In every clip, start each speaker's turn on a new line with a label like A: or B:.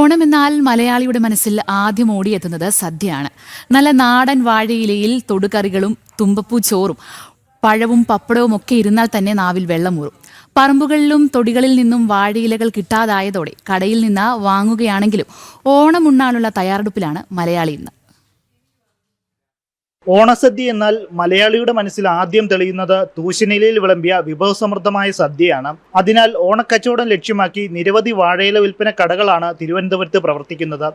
A: ഓണമെന്നാൽ മലയാളിയുടെ മനസ്സിൽ ആദ്യം ഓടിയെത്തുന്നത് സദ്യയാണ്. നല്ല നാടൻ വാഴയിലയിൽ തൊടുകറികളും തുമ്പപ്പൂ ചോറും പഴവും പപ്പടവും ഒക്കെ ഇരുന്നാൽ തന്നെ നാവിൽ വെള്ളമൂറും. പറമ്പുകളിലും തൊടികളിൽ നിന്നും വാഴയിലകൾ കിട്ടാതായതോടെ കടയിൽ നിന്ന് വാങ്ങുകയാണെങ്കിലും ഓണമുണ്ണാനുള്ള തയ്യാറെടുപ്പിലാണ് മലയാളി ഇന്ന്.
B: ഓണസദ്യ എന്നാൽ മലയാളിയുടെ മനസ്സിൽ ആദ്യം തെളിയുന്നത് തൂശനിലയിൽ വിളമ്പിയ വിഭവസമൃദ്ധമായ സദ്യയാണ്. അതിനാൽ ഓണക്കച്ചവടം ലക്ഷ്യമാക്കി നിരവധി വാഴയില വിൽപ്പന കടകളാണ് തിരുവനന്തപുരത്ത് പ്രവർത്തിക്കുന്നത്.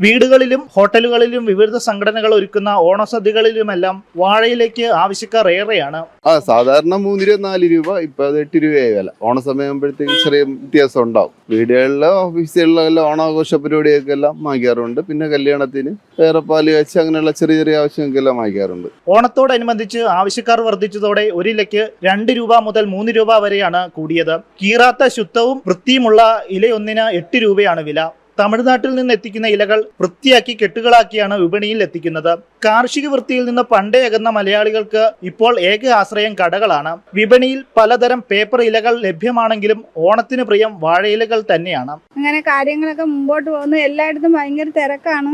B: വീടുകളിലും ഹോട്ടലുകളിലും വിവിധ സംഘടനകൾ ഒരുക്കുന്ന ഓണസദ്യകളിലുമെല്ലാം വാഴയിലേക്ക് ആവശ്യക്കാർ ഏറെയാണ്.
C: സാധാരണ 3 രൂപ 4 രൂപ, ഇപ്പൊ അത് 8 രൂപയായി വില. ഓണസമയമാകുമ്പോഴത്തേക്ക് ചെറിയ വ്യത്യാസം ഉണ്ടാവും. വീടുകളിലെ ഓഫീസുകളിലെല്ലാം ഓണാഘോഷ പരിപാടിയൊക്കെ എല്ലാം വാങ്ങിക്കാറുണ്ട്. പിന്നെ കല്യാണത്തിന് വേറെ പാല് കാച്ചി അങ്ങനെയുള്ള ചെറിയ ചെറിയ ആവശ്യങ്ങൾക്കെല്ലാം വാങ്ങിക്കാറുണ്ട്.
B: ഓണത്തോടനുബന്ധിച്ച് ആവശ്യക്കാർ വർദ്ധിച്ചതോടെ ഒരു ഇലയ്ക്ക് 2 രൂപ മുതൽ 3 രൂപ വരെയാണ് കൂടിയത്. കീറാത്ത ശുദ്ധവും വൃത്തിയുമുള്ള ഇലയൊന്നിന് 8 രൂപയാണ് വില. തമിഴ്നാട്ടിൽ നിന്ന് എത്തിക്കുന്ന ഇലകൾ വൃത്തിയാക്കി കെട്ടുകളാക്കിയാണ് വിപണിയിൽ എത്തിക്കുന്നത്. കാർഷിക വൃത്തിയിൽ നിന്ന് പണ്ടേ അകന്ന മലയാളികൾക്ക് ഇപ്പോൾ ഏക ആശ്രയം കടകളാണ്. വിപണിയിൽ പലതരം പേപ്പർ ഇലകൾ ലഭ്യമാണെങ്കിലും ഓണത്തിന് പ്രിയം വാഴയിലകൾ തന്നെയാണ്.
D: അങ്ങനെ കാര്യങ്ങളൊക്കെ മുമ്പോട്ട് പോകുന്നു. എല്ലായിടത്തും ഭയങ്കര തിരക്കാണ്.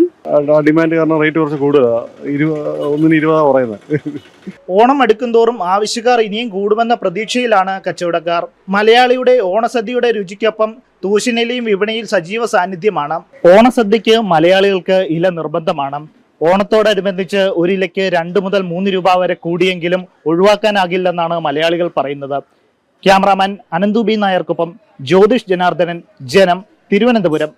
E: ഡിമാൻഡ് കാരണം റേറ്റ് കുറച്ച് കൂടുതലാണ്. 1.20 പറയുന്നത്.
B: ഓണം അടുക്കുംതോറും ആവശ്യക്കാർ ഇനിയും കൂടുമെന്ന പ്രതീക്ഷയിലാണ് കച്ചവടക്കാർ. മലയാളിയുടെ ഓണസദ്യയുടെ രുചിക്കൊപ്പം തൂശനിലയും വിപണിയിൽ സജീവ സാന്നിധ്യമാണ്. ഓണസദ്യക്ക് മലയാളികൾക്ക് ഇല നിർബന്ധമാണ്. ഓണത്തോടനുബന്ധിച്ച് ഒരു ഇലയ്ക്ക് 2 മുതൽ 3 രൂപ വരെ കൂടിയെങ്കിലും ഒഴിവാക്കാനാകില്ലെന്നാണ് മലയാളികൾ പറയുന്നത്. ക്യാമറാമാൻ അനന്തു ബി നായർക്കൊപ്പം ജ്യോതിഷ് ജനാർദ്ദനൻ, ജനം, തിരുവനന്തപുരം.